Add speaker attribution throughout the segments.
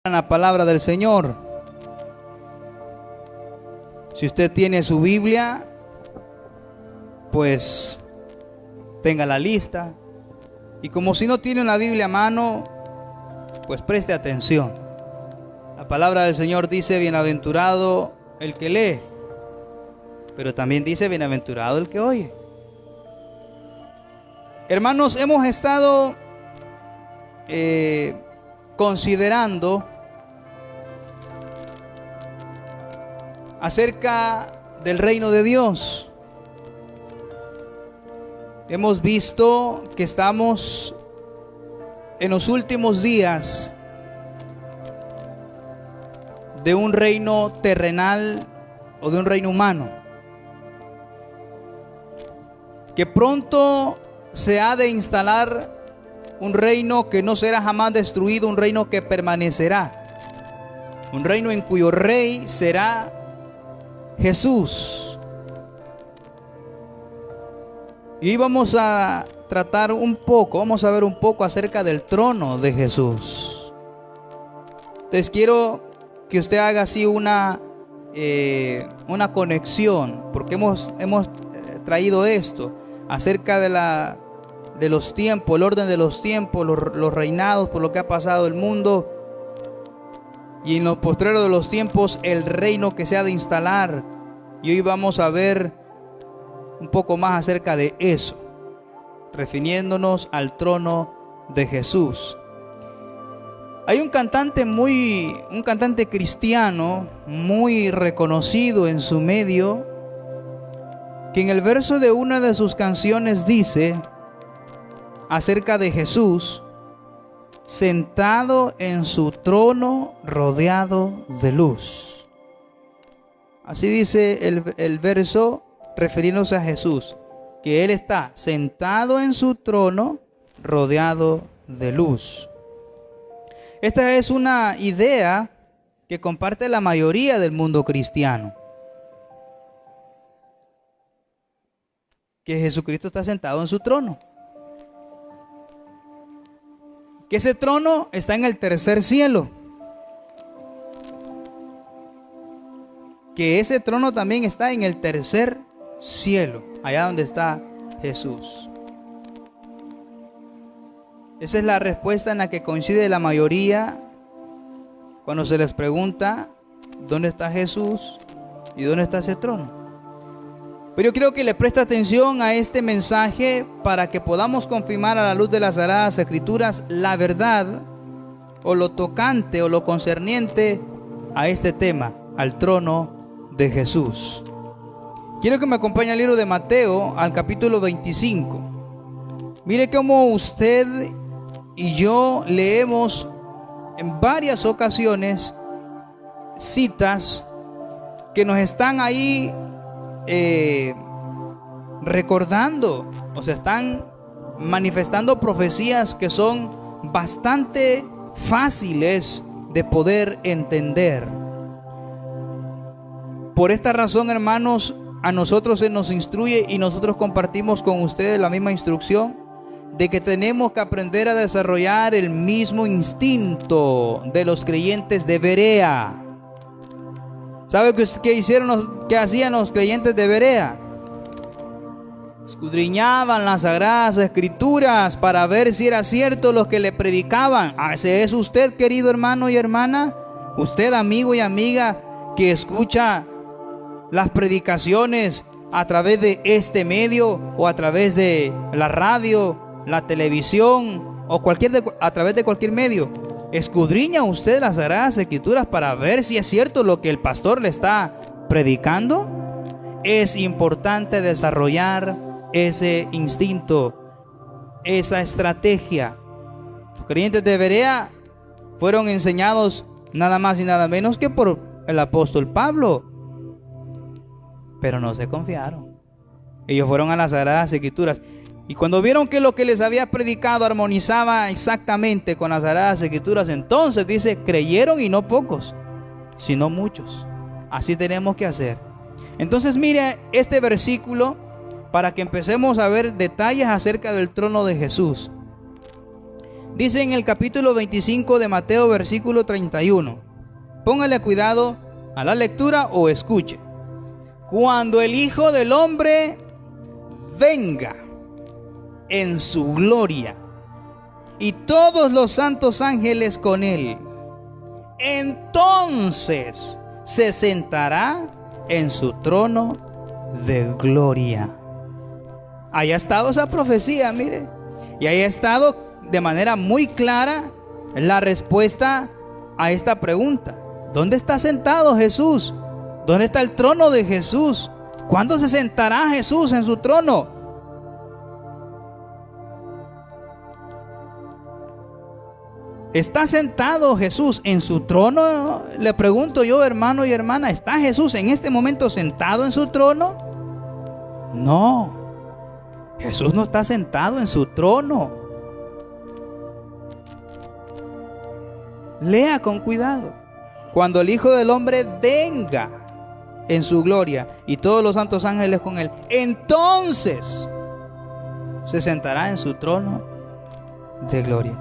Speaker 1: La palabra del Señor. Si usted tiene su Biblia, pues tenga la lista. Y como si no tiene una Biblia a mano, pues preste atención. La palabra del Señor dice: bienaventurado el que lee, pero también dice: bienaventurado el que oye. Hermanos, hemos estado considerando acerca del reino de Dios. Hemos visto que estamos en los últimos días de un reino terrenal o de un reino humano, que pronto se ha de instalar un reino que no será jamás destruido, un reino que permanecerá, un reino en cuyo rey será Jesús. Y vamos a tratar vamos a ver un poco acerca del trono de Jesús. Entonces quiero que usted haga así una conexión, porque hemos traído esto acerca de los tiempos, el orden de los tiempos, los reinados, por lo que ha pasado el mundo, y en los postreros de los tiempos el reino que se ha de instalar. Y hoy vamos a ver un poco más acerca de eso, refiriéndonos al trono de Jesús. Hay un cantante cristiano muy reconocido en su medio, que en el verso de una de sus canciones dice acerca de Jesús: sentado en su trono rodeado de luz. Así dice el verso, refiriéndose a Jesús, que Él está sentado en su trono rodeado de luz. Esta es una idea que comparte la mayoría del mundo cristiano, que Jesucristo está sentado en su trono, que ese trono está en el tercer cielo, que ese trono también está en el tercer cielo, allá donde está Jesús. Esa es la respuesta en la que coincide la mayoría cuando se les pregunta dónde está Jesús y dónde está ese trono. Pero yo quiero que le preste atención a este mensaje para que podamos confirmar a la luz de las Sagradas Escrituras la verdad, o lo tocante o lo concerniente a este tema, al trono de Jesús. Quiero que me acompañe al libro de Mateo, al capítulo 25. Mire cómo usted y yo leemos en varias ocasiones citas que nos están ahí recordando, o sea, están manifestando profecías que son bastante fáciles de poder entender. Por esta razón, hermanos, a nosotros se nos instruye y nosotros compartimos con ustedes la misma instrucción de que tenemos que aprender a desarrollar el mismo instinto de los creyentes de Berea. ¿Sabe qué hacían los creyentes de Berea? Escudriñaban las Sagradas Escrituras para ver si era cierto lo que le predicaban. ¿Ese es usted, querido hermano y hermana? Usted, amigo y amiga, que escucha las predicaciones a través de este medio, o a través de la radio, la televisión, o a través de cualquier medio. ¿Escudriña usted las Sagradas Escrituras para ver si es cierto lo que el pastor le está predicando? Es importante desarrollar ese instinto, esa estrategia. Los creyentes de Berea fueron enseñados nada más y nada menos que por el apóstol Pablo, pero no se confiaron. Ellos fueron a las Sagradas Escrituras, y cuando vieron que lo que les había predicado armonizaba exactamente con las Sagradas Escrituras, entonces dice, creyeron, y no pocos, sino muchos. Así tenemos que hacer. Entonces mire este versículo para que empecemos a ver detalles acerca del trono de Jesús. Dice en el capítulo 25 de Mateo, versículo 31. Póngale cuidado a la lectura o escuche. Cuando el Hijo del Hombre venga en su gloria y todos los santos ángeles con él, entonces se sentará en su trono de gloria. Ahí ha estado esa profecía, mire, y ahí ha estado de manera muy clara la respuesta a esta pregunta. ¿Dónde está sentado Jesús? ¿Dónde está el trono de Jesús? ¿Cuándo se sentará Jesús en su trono? ¿Está sentado Jesús en su trono? Le pregunto yo, hermano y hermana, ¿está Jesús en este momento sentado en su trono? No, Jesús no está sentado en su trono. Lea con cuidado. Cuando el Hijo del Hombre venga en su gloria y todos los santos ángeles con él, entonces se sentará en su trono de gloria.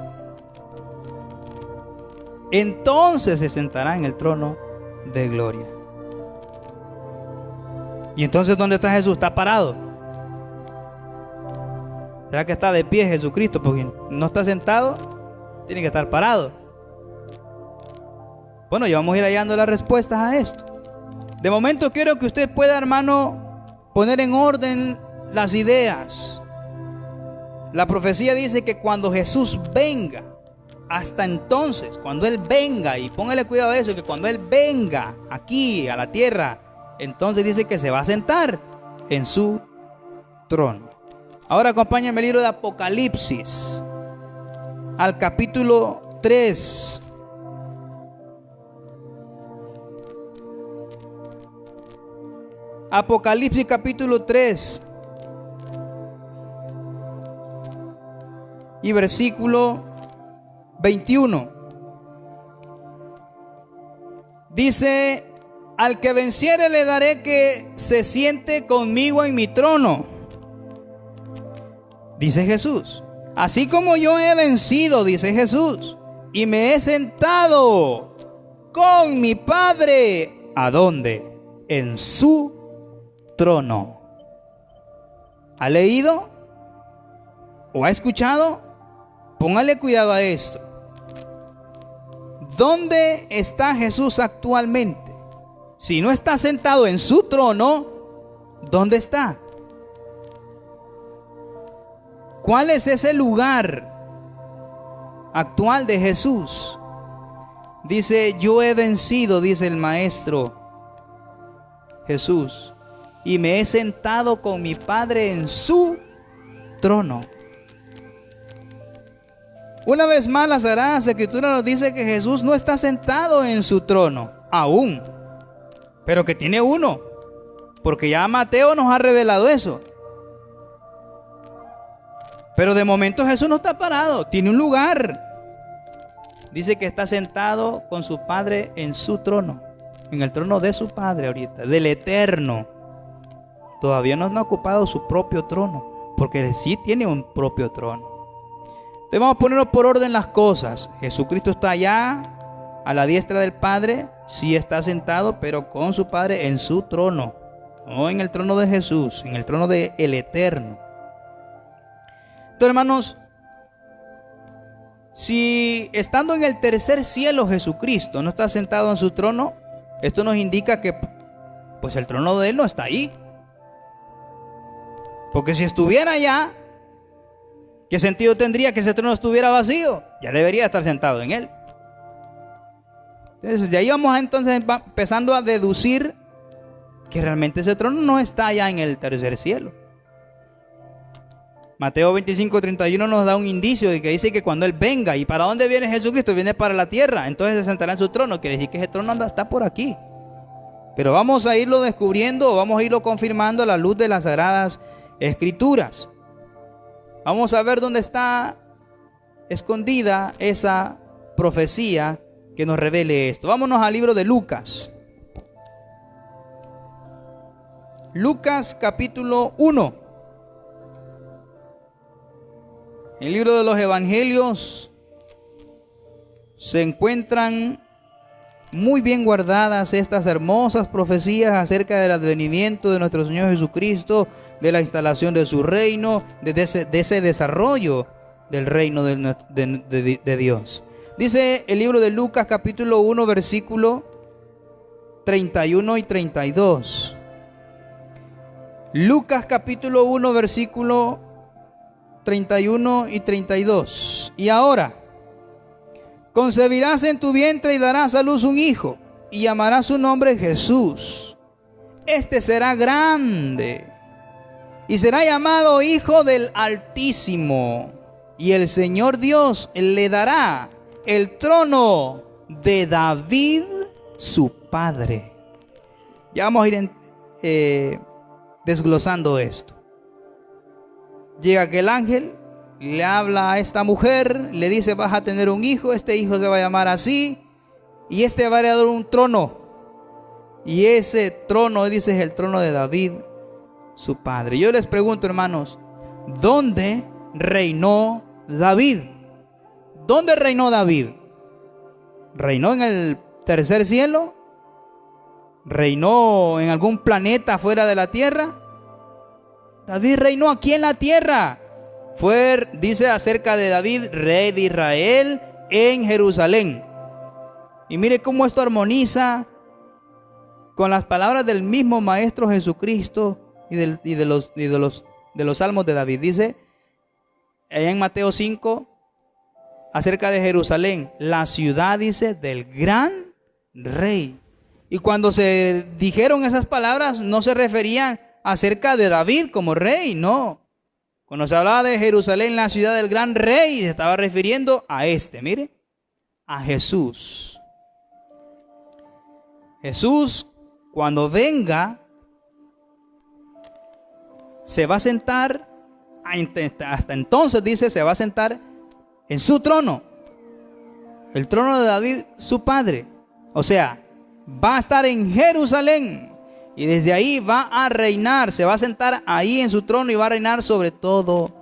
Speaker 1: Entonces se sentará en el trono de gloria. ¿Y entonces dónde está Jesús? ¿Está parado? ¿Será que está de pie Jesucristo? Porque no está sentado, tiene que estar parado. Bueno, ya vamos a ir hallando las respuestas a esto. De momento quiero que usted pueda, hermano, poner en orden las ideas. La profecía dice que cuando Jesús venga, hasta entonces, cuando Él venga, y póngale cuidado a eso, que cuando Él venga aquí a la tierra, entonces dice que se va a sentar en su trono. Ahora acompáñame el libro de Apocalipsis, al capítulo 3. Apocalipsis capítulo 3 y versículo 21. Dice: al que venciere le daré que se siente conmigo en mi trono. Dice Jesús. Así como yo he vencido, dice Jesús, y me he sentado con mi Padre. ¿A dónde? En su trono. ¿Ha leído? ¿O ha escuchado? Póngale cuidado a esto. ¿Dónde está Jesús actualmente? Si no está sentado en su trono, ¿dónde está? ¿Cuál es ese lugar actual de Jesús? Dice: yo he vencido, dice el Maestro Jesús, y me he sentado con mi Padre en su trono. Una vez más, la Sagrada Escritura nos dice que Jesús no está sentado en su trono aún, pero que tiene uno, porque ya Mateo nos ha revelado eso. Pero de momento Jesús no está parado, tiene un lugar. Dice que está sentado con su Padre en su trono, en el trono de su Padre ahorita, del Eterno. Todavía no ha ocupado su propio trono, porque sí tiene un propio trono. Entonces vamos a ponernos por orden las cosas. Jesucristo está allá a la diestra del Padre, sí está sentado, pero con su Padre en su trono, no en el trono de Jesús, en el trono del Eterno. Entonces, hermanos, si estando en el tercer cielo Jesucristo no está sentado en su trono, esto nos indica que pues el trono de Él no está ahí. Porque si estuviera allá, ¿qué sentido tendría que ese trono estuviera vacío? Ya debería estar sentado en él. Entonces de ahí vamos entonces empezando a deducir que realmente ese trono no está allá en el tercer cielo. Mateo 25:31 nos da un indicio de que dice que cuando Él venga, ¿y para dónde viene Jesucristo? Viene para la tierra, entonces se sentará en su trono. Quiere decir que ese trono está por aquí. Pero vamos a irlo descubriendo, vamos a irlo confirmando a la luz de las Sagradas Escrituras. Vamos a ver dónde está escondida esa profecía que nos revele esto. Vámonos al libro de Lucas. Lucas capítulo 1. El libro de los Evangelios se encuentran muy bien guardadas estas hermosas profecías acerca del advenimiento de nuestro Señor Jesucristo, de la instalación de su reino, de ese desarrollo del reino de Dios. Dice el libro de Lucas capítulo 1 versículo 31 y 32. Lucas capítulo 1 versículo 31 y 32. Y ahora, concebirás en tu vientre y darás a luz un hijo, y llamarás su nombre Jesús. Este será grande, y será llamado Hijo del Altísimo. Y el Señor Dios le dará el trono de David, su padre. Ya vamos a ir desglosando esto. Llega aquel ángel, le habla a esta mujer, le dice: vas a tener un hijo, este hijo se va a llamar así, y este va a heredar un trono. Y ese trono, dice, es el trono de David, su padre. Yo les pregunto, hermanos, ¿dónde reinó David? ¿Dónde reinó David? ¿Reinó en el tercer cielo? ¿Reinó en algún planeta fuera de la tierra? David reinó aquí en la tierra. Dice acerca de David, rey de Israel en Jerusalén. Y mire cómo esto armoniza con las palabras del mismo Maestro Jesucristo y de los salmos de David. Dice allá en Mateo 5 acerca de Jerusalén, la ciudad, dice, del gran rey. Y cuando se dijeron esas palabras, no se referían acerca de David como rey, no. Cuando se hablaba de Jerusalén, la ciudad del gran rey, se estaba refiriendo a mire, a Jesús. Jesús, cuando venga, se va a sentar, hasta entonces dice, se va a sentar en su trono, el trono de David, su padre. O sea, va a estar en Jerusalén. Y desde ahí va a reinar, se va a sentar ahí en su trono y va a reinar sobre todas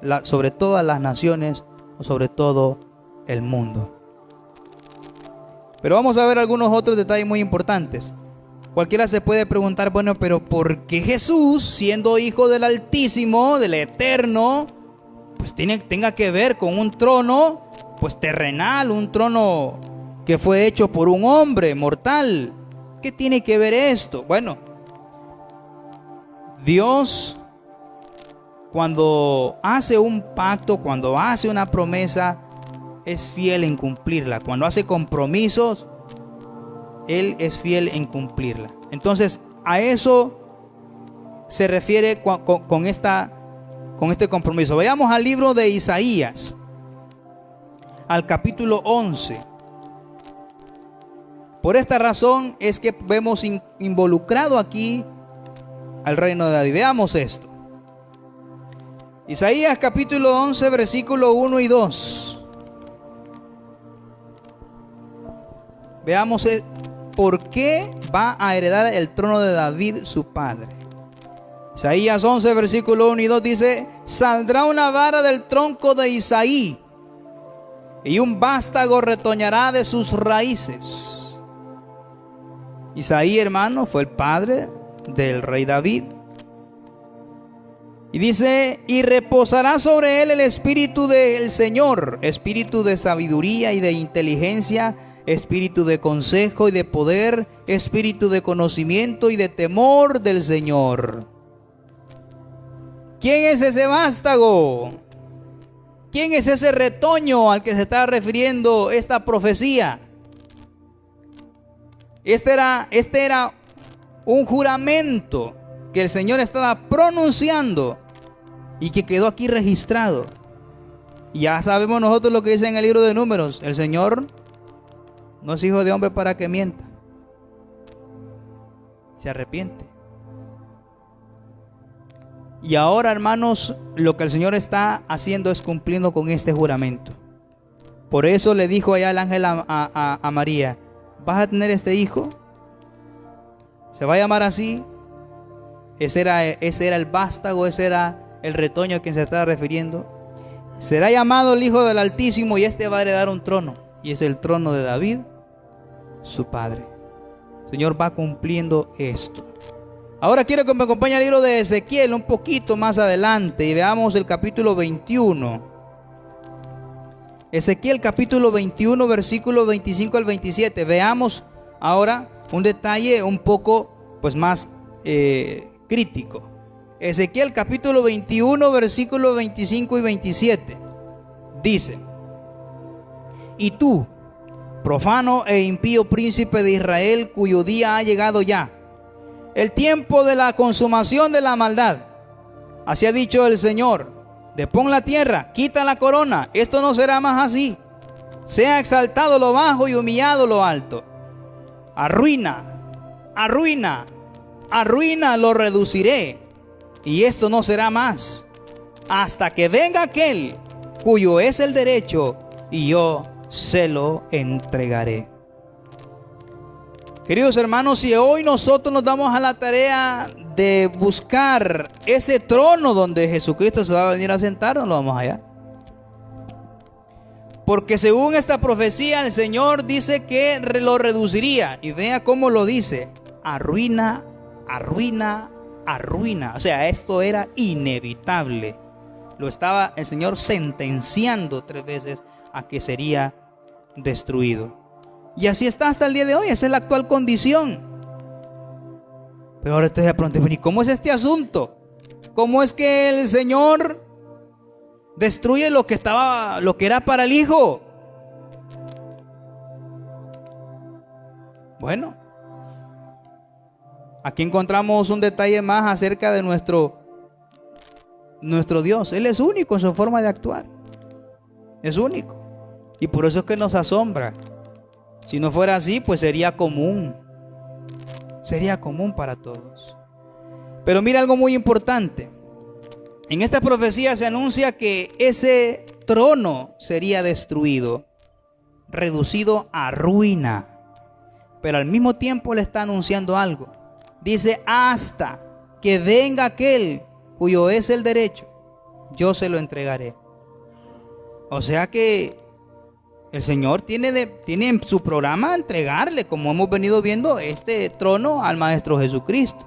Speaker 1: las naciones, o sobre todo el mundo. Pero vamos a ver algunos otros detalles muy importantes. Cualquiera se puede preguntar, bueno, pero ¿por qué Jesús, siendo hijo del Altísimo, del Eterno, pues tenga que ver con un trono, pues terrenal, un trono que fue hecho por un hombre mortal? ¿Qué tiene que ver esto? Bueno, Dios, cuando hace un pacto, cuando hace una promesa, es fiel en cumplirla. Cuando hace compromisos, Él es fiel en cumplirla. Entonces, a eso se refiere con este compromiso. Vayamos al libro de Isaías, al capítulo 11. Por esta razón es que vemos involucrado aquí al reino de David. Veamos esto. Isaías capítulo 11, versículo 1 y 2. Veamos por qué va a heredar el trono de David, su padre. Isaías 11, versículo 1 y 2 dice: saldrá una vara del tronco de Isaí, y un vástago retoñará de sus raíces. Isaí, hermano, fue el padre del rey David. Y dice: y reposará sobre él el espíritu del Señor, espíritu de sabiduría y de inteligencia, espíritu de consejo y de poder, espíritu de conocimiento y de temor del Señor. ¿Quién es ese vástago? ¿Quién es ese retoño al que se está refiriendo esta profecía? Este era un juramento que el Señor estaba pronunciando y que quedó aquí registrado. Y ya sabemos nosotros lo que dice en el libro de Números: el Señor no es hijo de hombre para que mienta. Se arrepiente. Y ahora, hermanos, lo que el Señor está haciendo es cumpliendo con este juramento. Por eso le dijo allá el ángel a María: vas a tener este hijo, se va a llamar así. Ese era el vástago, ese era el retoño a quien se estaba refiriendo. Será llamado el Hijo del Altísimo, y este va a heredar un trono. y es el trono de David, su padre. El Señor va cumpliendo esto. Ahora quiero que me acompañe al libro de Ezequiel un poquito más adelante y veamos el capítulo 21. Ezequiel capítulo 21, versículo 25 al 27. Veamos ahora un detalle un poco pues más crítico. Ezequiel capítulo 21, versículo 25 y 27. Dice: y tú, profano e impío príncipe de Israel, cuyo día ha llegado ya, el tiempo de la consumación de la maldad. Así ha dicho el Señor: depón la tierra, quita la corona, esto no será más así. Sea exaltado lo bajo y humillado lo alto. Arruina, arruina, arruina lo reduciré, y esto no será más, hasta que venga aquel cuyo es el derecho, y yo se lo entregaré. Queridos hermanos, si hoy nosotros nos damos a la tarea de buscar ese trono donde Jesucristo se va a venir a sentar, no lo vamos a hallar. Porque según esta profecía, el Señor dice que lo reduciría. Y vea cómo lo dice: arruina, arruina, arruina. O sea, esto era inevitable. Lo estaba el Señor sentenciando 3 veces a que sería destruido. Y así está hasta el día de hoy. Esa es la actual condición. Pero ahora ustedes se preguntan: ¿y cómo es este asunto? ¿Cómo es que el Señor destruye lo que era para el Hijo? Bueno, aquí encontramos un detalle más acerca de nuestro Dios. Él es único en su forma de actuar. Es único. Y por eso es que nos asombra. Si no fuera así, pues sería común. Sería común para todos. Pero mira algo muy importante. En esta profecía se anuncia que ese trono sería destruido, reducido a ruina. Pero al mismo tiempo le está anunciando algo. Dice: hasta que venga aquel cuyo es el derecho, yo se lo entregaré. O sea que el Señor tiene en su programa entregarle, como hemos venido viendo, este trono al Maestro Jesucristo.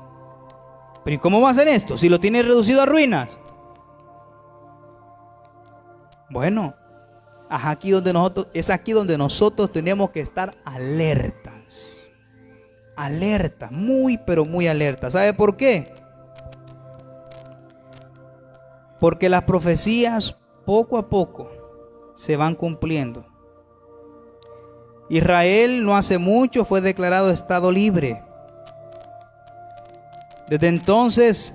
Speaker 1: Pero ¿y cómo va a hacer esto si lo tiene reducido a ruinas? Bueno, es aquí donde nosotros tenemos que estar alertas. Alertas, muy pero muy alertas. ¿Sabe por qué? Porque las profecías poco a poco se van cumpliendo. Israel no hace mucho fue declarado estado libre. Desde entonces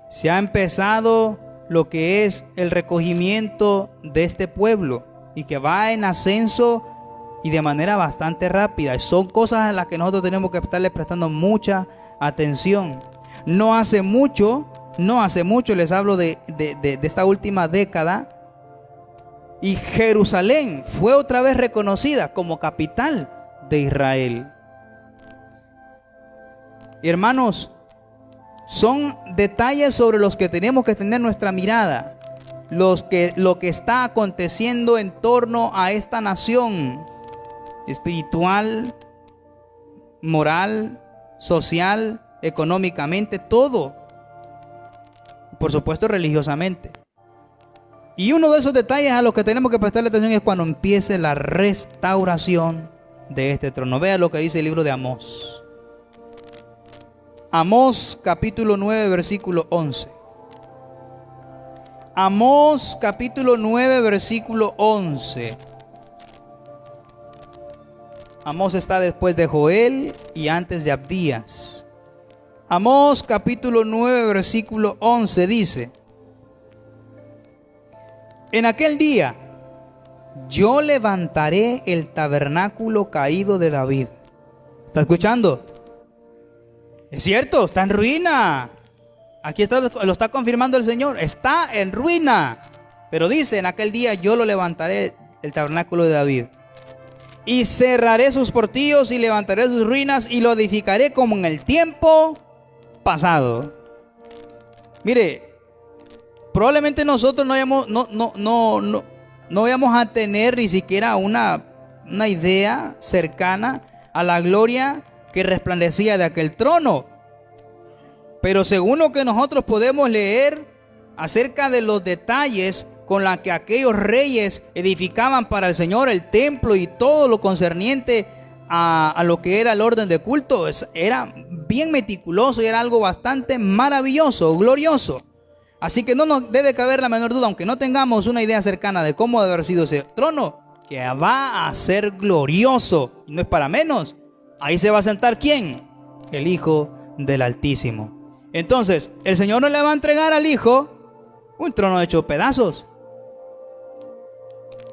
Speaker 1: se ha empezado lo que es el recogimiento de este pueblo, y que va en ascenso y de manera bastante rápida. Son cosas a las que nosotros tenemos que estarle prestando mucha atención. No hace mucho, les hablo de esta última década, y Jerusalén fue otra vez reconocida como capital de Israel. Y hermanos, son detalles sobre los que tenemos que tener nuestra mirada. Lo que está aconteciendo en torno a esta nación, espiritual, moral, social, económicamente, todo. Por supuesto, religiosamente. Y uno de esos detalles a los que tenemos que prestarle atención es cuando empiece la restauración de este trono. Vea lo que dice el libro de Amós. Amós capítulo 9, versículo 11. Amós capítulo 9, versículo 11. Amós está después de Joel y antes de Abdías. Amós capítulo 9, versículo 11 dice: en aquel día yo levantaré el tabernáculo caído de David. ¿Está escuchando? Es cierto, está en ruina. Aquí lo está confirmando el Señor. Está en ruina. Pero dice: en aquel día yo lo levantaré, el tabernáculo de David. Y cerraré sus portillos y levantaré sus ruinas y lo edificaré como en el tiempo pasado. Mire, probablemente nosotros no vayamos a tener ni siquiera una una idea cercana a la gloria que resplandecía de aquel trono. Pero según lo que nosotros podemos leer acerca de los detalles con la que aquellos reyes edificaban para el Señor el templo y todo lo concerniente a lo que era el orden de culto, era bien meticuloso y era algo bastante maravilloso, glorioso. Así que no nos debe caber la menor duda, aunque no tengamos una idea cercana de cómo debe haber sido ese trono, que va a ser glorioso. Y no es para menos. Ahí se va a sentar ¿quién? El Hijo del Altísimo. Entonces, el Señor no le va a entregar al Hijo un trono hecho pedazos,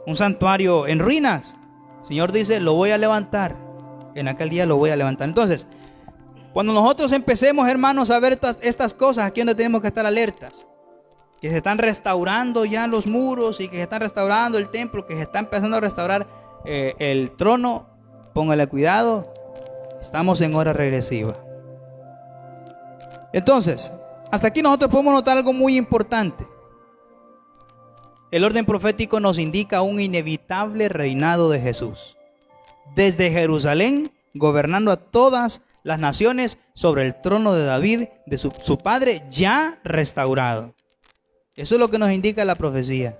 Speaker 1: un santuario en ruinas. El Señor dice, lo voy a levantar. En aquel día lo voy a levantar. Entonces, cuando nosotros empecemos, hermanos, a ver estas cosas, aquí donde tenemos que estar alertas. Que se están restaurando ya los muros y que se están restaurando el templo, que se está empezando a restaurar el trono. Póngale cuidado, estamos en hora regresiva. Entonces, hasta aquí nosotros podemos notar algo muy importante. El orden profético nos indica un inevitable reinado de Jesús, desde Jerusalén, gobernando a todas las naciones sobre el trono de David, de su padre ya restaurado. Eso es lo que nos indica la profecía.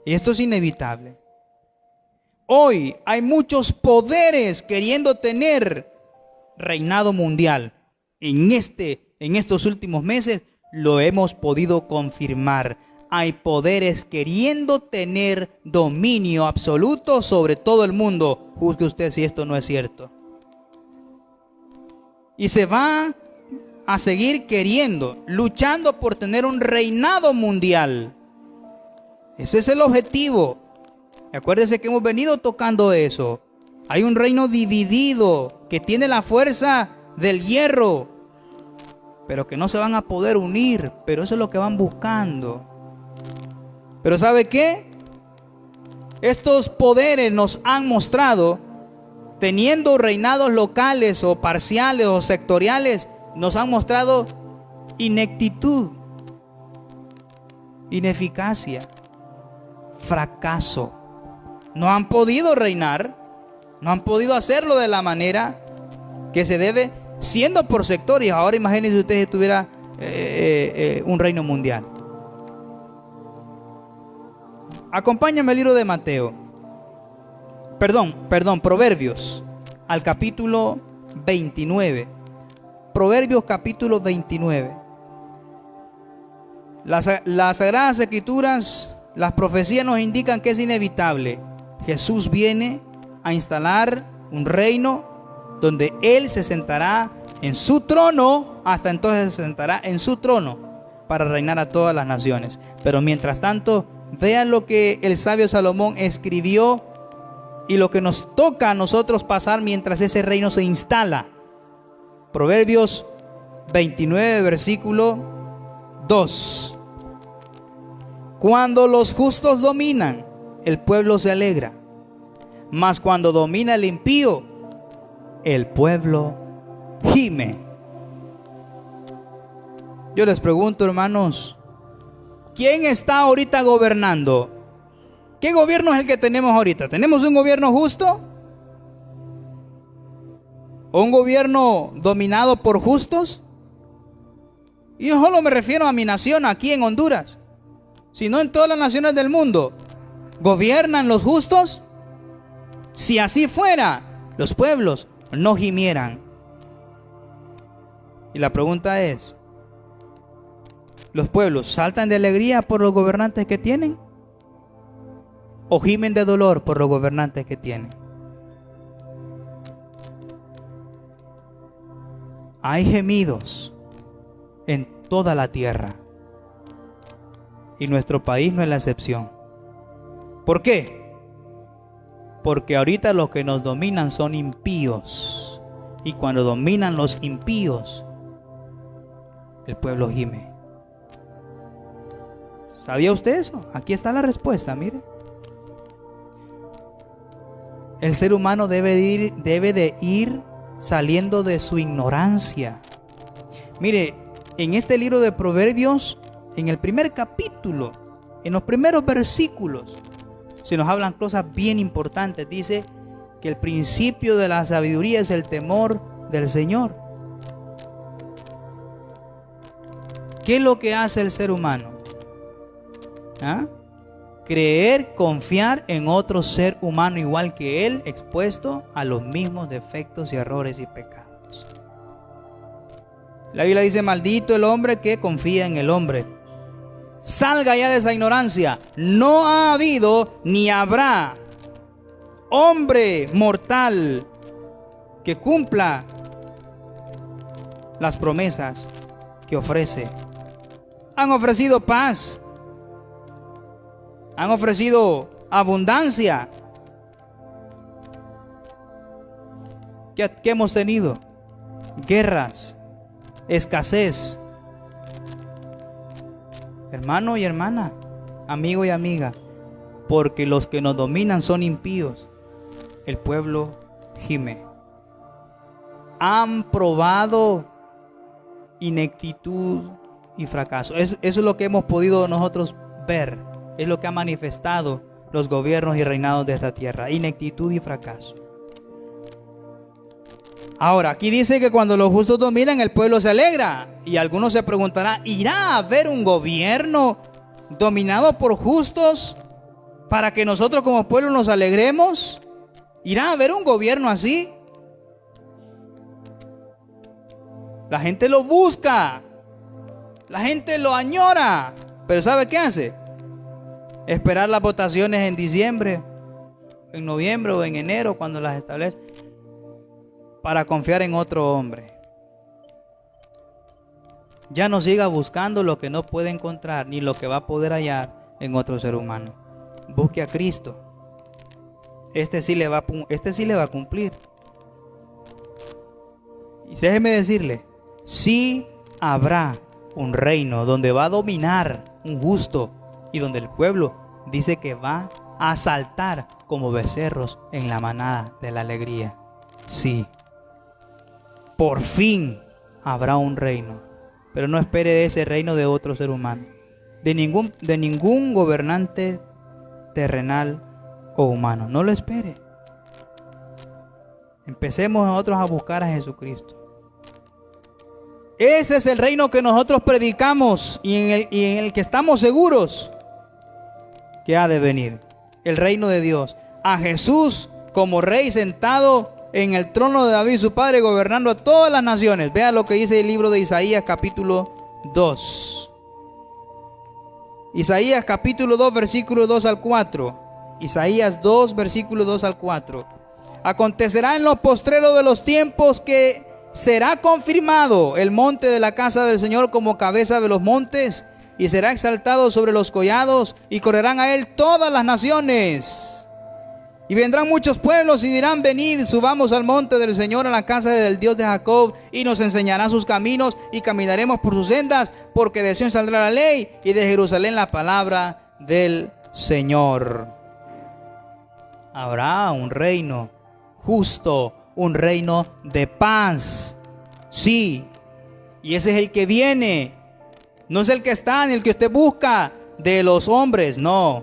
Speaker 1: Y esto es inevitable. Hoy hay muchos poderes queriendo tener reinado mundial. En estos últimos meses lo hemos podido confirmar. Hay poderes queriendo tener dominio absoluto sobre todo el mundo. Juzgue usted si esto no es cierto. Y se va a seguir queriendo, luchando por tener un reinado mundial. Ese es el objetivo. Acuérdense que hemos venido tocando eso. Hay un reino dividido que tiene la fuerza del hierro, pero que no se van a poder unir. Pero eso es lo que van buscando. Pero ¿sabe qué? Estos poderes nos han mostrado, teniendo reinados locales o parciales o sectoriales, nos han mostrado ineptitud, ineficacia, fracaso. No han podido reinar, no han podido hacerlo de la manera que se debe, siendo por sectores. Ahora imagínense ustedes si tuviera un reino mundial. Acompáñame al libro de Mateo. Proverbios, al capítulo 29. Proverbios capítulo 29. Las Sagradas Escrituras, las profecías nos indican que es inevitable. Jesús viene a instalar un reino donde Él se sentará en su trono. Hasta entonces se sentará en su trono para reinar a todas las naciones. Pero mientras tanto, vean lo que el sabio Salomón escribió y lo que nos toca a nosotros pasar mientras ese reino se instala. Proverbios 29, versículo 2. Cuando los justos dominan, el pueblo se alegra. Mas cuando domina el impío, el pueblo gime. Yo les pregunto, hermanos, ¿quién está ahorita gobernando? ¿Qué gobierno es el que tenemos ahorita? ¿Tenemos un gobierno justo? ¿O un gobierno dominado por justos? Y yo solo me refiero a mi nación aquí en Honduras, sino en todas las naciones del mundo. ¿Gobiernan los justos? Si así fuera, los pueblos no gimieran. Y la pregunta es, ¿los pueblos saltan de alegría por los gobernantes que tienen? ¿O gimen de dolor por los gobernantes que tienen? Hay gemidos en toda la tierra. Y nuestro país no es la excepción. ¿Por qué? Porque ahorita los que nos dominan son impíos. Y cuando dominan los impíos, el pueblo gime. ¿Sabía usted eso? Aquí está la respuesta, mire. El ser humano debe de ir saliendo de su ignorancia. Mire, en este libro de Proverbios, en el primer capítulo, en los primeros versículos, se nos hablan cosas bien importantes. Dice que el principio de la sabiduría es el temor del Señor. ¿Qué es lo que hace el ser humano? ¿Ah? Creer, confiar en otro ser humano igual que él, expuesto a los mismos defectos y errores y pecados. La Biblia dice: maldito el hombre que confía en el hombre. Salga ya de esa ignorancia. No ha habido ni habrá hombre mortal que cumpla las promesas que ofrece. Han ofrecido paz, han ofrecido abundancia. ¿Qué hemos tenido? Guerras, escasez. Hermano y hermana, amigo y amiga, porque los que nos dominan son impíos, el pueblo gime. Han probado ineptitud y fracaso. Eso es lo que hemos podido nosotros ver. Es lo que han manifestado los gobiernos y reinados de esta tierra: ineptitud y fracaso. Ahora, aquí dice que cuando los justos dominan, el pueblo se alegra. Y algunos se preguntarán: ¿irá a haber un gobierno dominado por justos para que nosotros como pueblo nos alegremos? ¿Irá a haber un gobierno así? La gente lo busca, la gente lo añora, pero ¿sabe qué hace? Esperar las votaciones en diciembre, en noviembre o en enero, cuando las establece, para confiar en otro hombre. Ya no siga buscando lo que no puede encontrar, ni lo que va a poder hallar en otro ser humano. Busque a Cristo. Este sí le va a cumplir. Y déjeme decirle, sí habrá un reino donde va a dominar un justo y donde el pueblo dice que va a saltar como becerros en la manada de la alegría. Sí, por fin habrá un reino, pero no espere de ese reino de otro ser humano, de ningún gobernante terrenal o humano. No lo espere. Empecemos nosotros a buscar a Jesucristo. Ese es el reino que nosotros predicamos y en el que estamos seguros que ha de venir. El reino de Dios. A Jesús como rey sentado en el trono de David su padre, gobernando a todas las naciones. Vea lo que dice el libro de Isaías capítulo 2. Isaías capítulo 2 versículo 2 al 4. Isaías 2 versículo 2 al 4. Acontecerá en los postreros de los tiempos que será confirmado el monte de la casa del Señor como cabeza de los montes, y será exaltado sobre los collados, y correrán a él todas las naciones. Y vendrán muchos pueblos y dirán: venid, subamos al monte del Señor, a la casa del Dios de Jacob, y nos enseñará sus caminos, y caminaremos por sus sendas, porque de Sion saldrá la ley, y de Jerusalén la palabra del Señor. Habrá un reino justo, un reino de paz. Sí, y ese es el que viene. No es el que está ni el que usted busca de los hombres, no.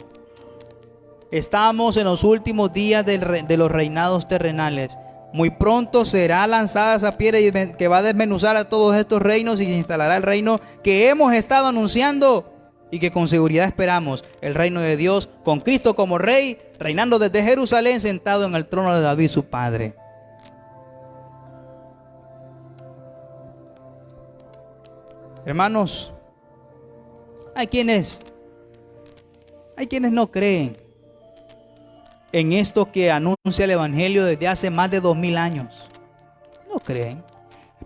Speaker 1: Estamos en los últimos días de los reinados terrenales. Muy pronto será lanzada esa piedra que va a desmenuzar a todos estos reinos, y se instalará el reino que hemos estado anunciando y que con seguridad esperamos: el reino de Dios, con Cristo como rey, reinando desde Jerusalén, sentado en el trono de David su padre. Hermanos, hay quienes no creen en esto que anuncia el Evangelio desde hace más de 2000 años. No creen,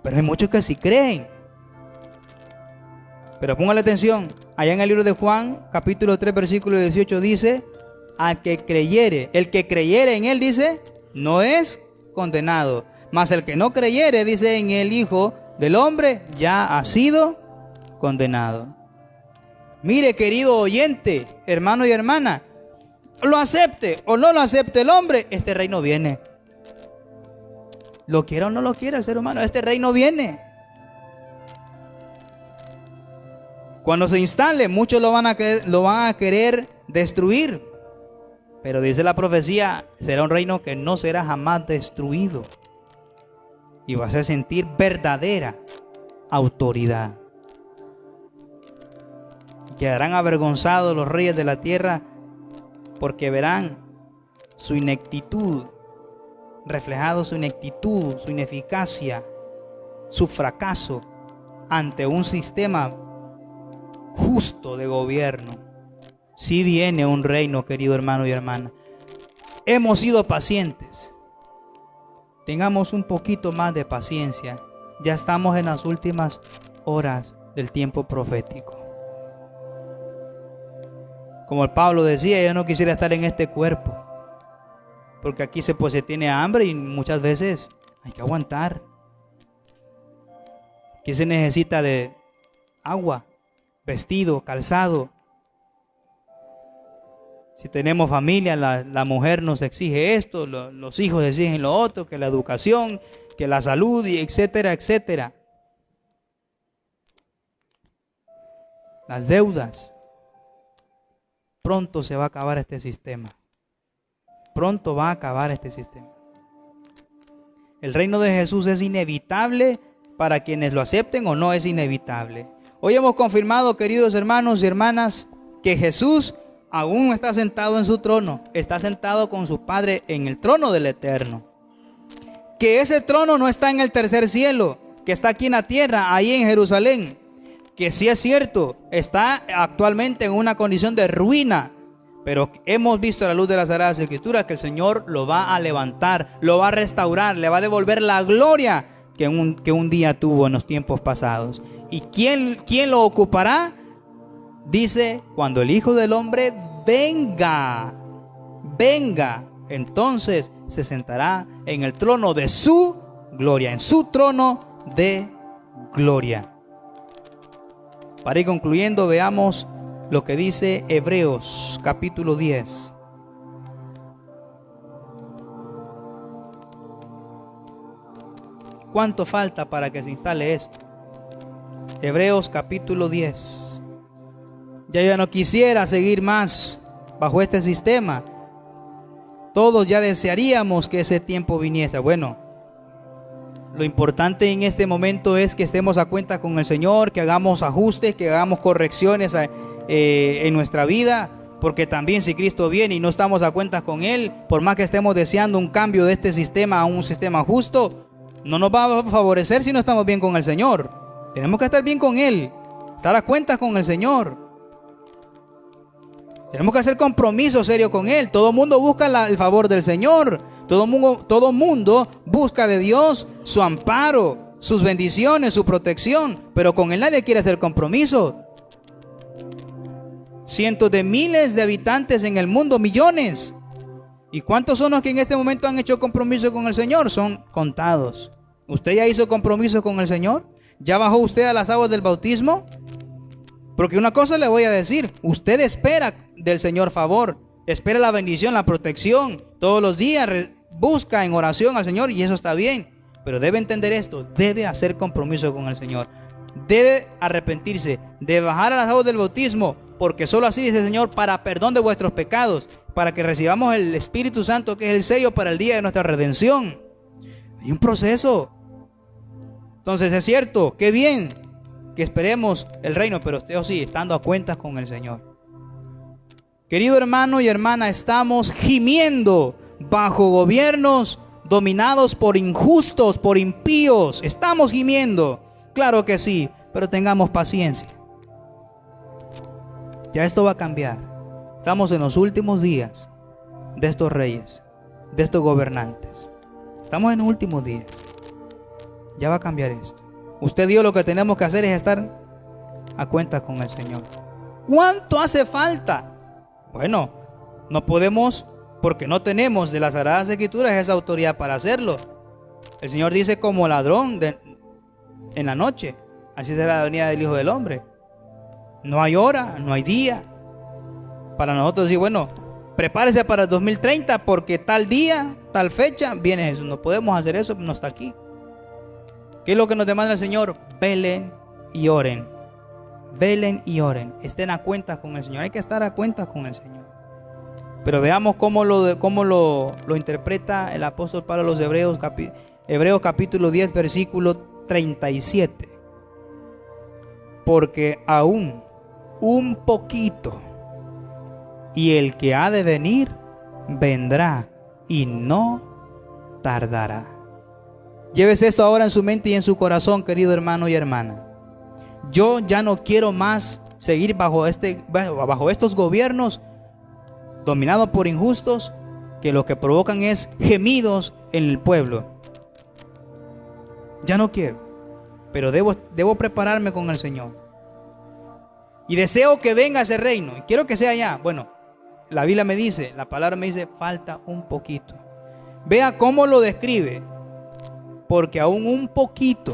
Speaker 1: pero hay muchos que sí creen. Pero póngale atención, allá en el libro de Juan, capítulo 3, versículo 18 dice: al que creyere, el que creyere en él, dice, no es condenado, mas el que no creyere, dice, en el Hijo del Hombre, ya ha sido condenado. Mire, querido oyente, hermano y hermana, lo acepte o no lo acepte el hombre, este reino viene. Lo quiera o no lo quiera el ser humano, este reino viene. Cuando se instale, muchos lo van a querer destruir, Pero dice la profecía, será un reino que no será jamás destruido. Y vas a sentir verdadera autoridad. Quedarán avergonzados los reyes de la tierra porque verán su ineptitud, reflejado su ineptitud, su ineficacia, su fracaso ante un sistema justo de gobierno. Si viene un reino, querido hermano y hermana. Hemos sido pacientes. Tengamos un poquito más de paciencia. Ya estamos en las últimas horas del tiempo profético. Como el Pablo decía, yo no quisiera estar en este cuerpo, porque aquí se tiene hambre y muchas veces hay que aguantar. Aquí se necesita de agua, vestido, calzado. Si tenemos familia, la mujer nos exige esto, los hijos exigen lo otro, que la educación, que la salud, y etcétera, etcétera. Las deudas. Pronto se va a acabar este sistema. Pronto va a acabar este sistema. El reino de Jesús es inevitable para quienes lo acepten o no es inevitable. Hoy hemos confirmado, queridos hermanos y hermanas, que Jesús aún está sentado en su trono. Está sentado con su Padre en el trono del Eterno. Que ese trono no está en el tercer cielo, que está aquí en la tierra, ahí en Jerusalén. Que sí es cierto, está actualmente en una condición de ruina, pero hemos visto a la luz de las Sagradas Escrituras que el Señor lo va a levantar, lo va a restaurar, le va a devolver la gloria que un día tuvo en los tiempos pasados. ¿Y quién lo ocupará? Dice, cuando el Hijo del Hombre venga, entonces se sentará en el trono de su gloria, en su trono de gloria. Para ir concluyendo, veamos lo que dice Hebreos capítulo 10. ¿Cuánto falta para que se instale esto? Hebreos capítulo 10. Ya no quisiera seguir más bajo este sistema. Todos ya desearíamos que ese tiempo viniese. Bueno, lo importante en este momento es que estemos a cuenta con el Señor, que hagamos ajustes, que hagamos correcciones en nuestra vida, porque también si Cristo viene y no estamos a cuenta con Él, por más que estemos deseando un cambio de este sistema a un sistema justo, no nos va a favorecer si no estamos bien con el Señor. Tenemos que estar bien con Él, estar a cuenta con el Señor. Tenemos que hacer compromiso serio con Él. Todo el mundo busca el favor del Señor. Todo mundo busca de Dios su amparo, sus bendiciones, su protección. Pero con Él nadie quiere hacer compromiso. Cientos de miles de habitantes en el mundo, millones. ¿Y cuántos son los que en este momento han hecho compromiso con el Señor? Son contados. ¿Usted ya hizo compromiso con el Señor? ¿Ya bajó usted a las aguas del bautismo? Porque una cosa le voy a decir, usted espera del Señor favor, espera la bendición, la protección, todos los días busca en oración al Señor y eso está bien, pero debe entender esto, debe hacer compromiso con el Señor, debe arrepentirse, de bajar a las aguas del bautismo, porque solo así dice el Señor, para perdón de vuestros pecados, para que recibamos el Espíritu Santo, que es el sello para el día de nuestra redención. Hay un proceso. Entonces es cierto, qué bien que esperemos el reino, pero usted sí, estando a cuentas con el Señor. Querido hermano y hermana, estamos gimiendo bajo gobiernos dominados por injustos, por impíos. Estamos gimiendo, claro que sí, pero tengamos paciencia. Ya esto va a cambiar. Estamos en los últimos días de estos reyes, de estos gobernantes. Estamos en los últimos días. Ya va a cambiar esto. Usted dijo, lo que tenemos que hacer es estar a cuenta con el Señor. ¿Cuánto hace falta? Bueno, no podemos, porque no tenemos de las Sagradas Escrituras esa autoridad para hacerlo. El Señor dice, como ladrón en la noche, así será la venida del Hijo del Hombre. No hay hora, no hay día para nosotros decir, bueno, prepárese para el 2030 porque tal día, tal fecha viene Jesús. No podemos hacer eso, no está aquí. ¿Qué es lo que nos demanda el Señor? Velen y oren. Velen y oren. Estén a cuentas con el Señor. Hay que estar a cuentas con el Señor. Pero veamos cómo lo interpreta el apóstol Pablo a los Hebreos, Hebreos capítulo 10, versículo 37. Porque aún un poquito, y el que ha de venir, vendrá y no tardará. Llévese esto ahora en su mente y en su corazón, querido hermano y hermana. Yo ya no quiero más seguir bajo estos gobiernos dominados por injustos, que lo que provocan es gemidos en el pueblo. Ya no quiero, pero debo prepararme con el Señor. Y deseo que venga ese reino, y quiero que sea ya. Bueno, la Biblia me dice, la palabra me dice, falta un poquito. Vea cómo lo describe, porque aún un poquito.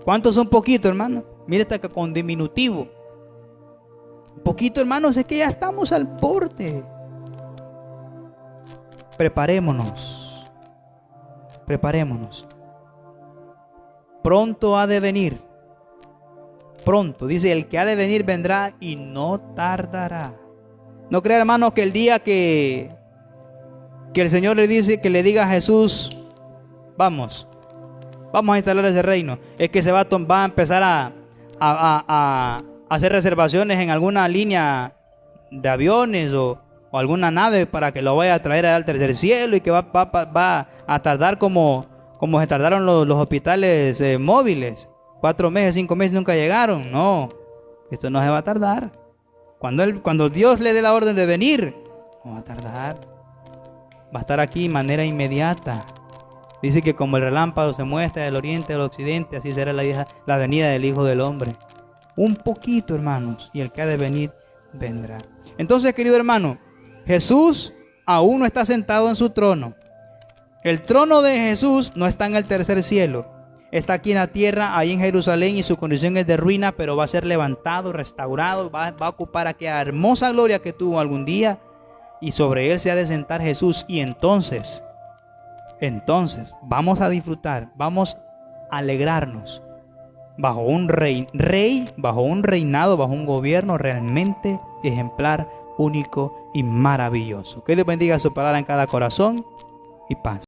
Speaker 1: ¿Cuántos son poquito, hermano? Mire, hasta que con diminutivo. Un poquito, hermanos, es que ya estamos al borde. Preparémonos. Preparémonos. Pronto ha de venir. Pronto, dice, el que ha de venir vendrá y no tardará. No crea, hermano, que el día que el Señor le dice, que le diga a Jesús, vamos a instalar ese reino, es que se va a empezar a hacer reservaciones en alguna línea de aviones o alguna nave para que lo vaya a traer al tercer cielo, y que va a tardar como se tardaron los hospitales móviles. 4 meses, 5 meses, nunca llegaron. No, esto no se va a tardar. Cuando Dios le dé la orden de venir, no va a tardar. Va a estar aquí de manera inmediata. Dice que como el relámpago se muestra del oriente al occidente, así será la venida del Hijo del Hombre. Un poquito, hermanos, y el que ha de venir, vendrá. Entonces, querido hermano, Jesús aún no está sentado en su trono. El trono de Jesús no está en el tercer cielo. Está aquí en la tierra, ahí en Jerusalén, y su condición es de ruina, pero va a ser levantado, restaurado, va a ocupar aquella hermosa gloria que tuvo algún día, y sobre él se ha de sentar Jesús. Y entonces vamos a disfrutar, vamos a alegrarnos bajo un bajo un reinado, bajo un gobierno realmente ejemplar, único y maravilloso. Que Dios bendiga su palabra en cada corazón y paz.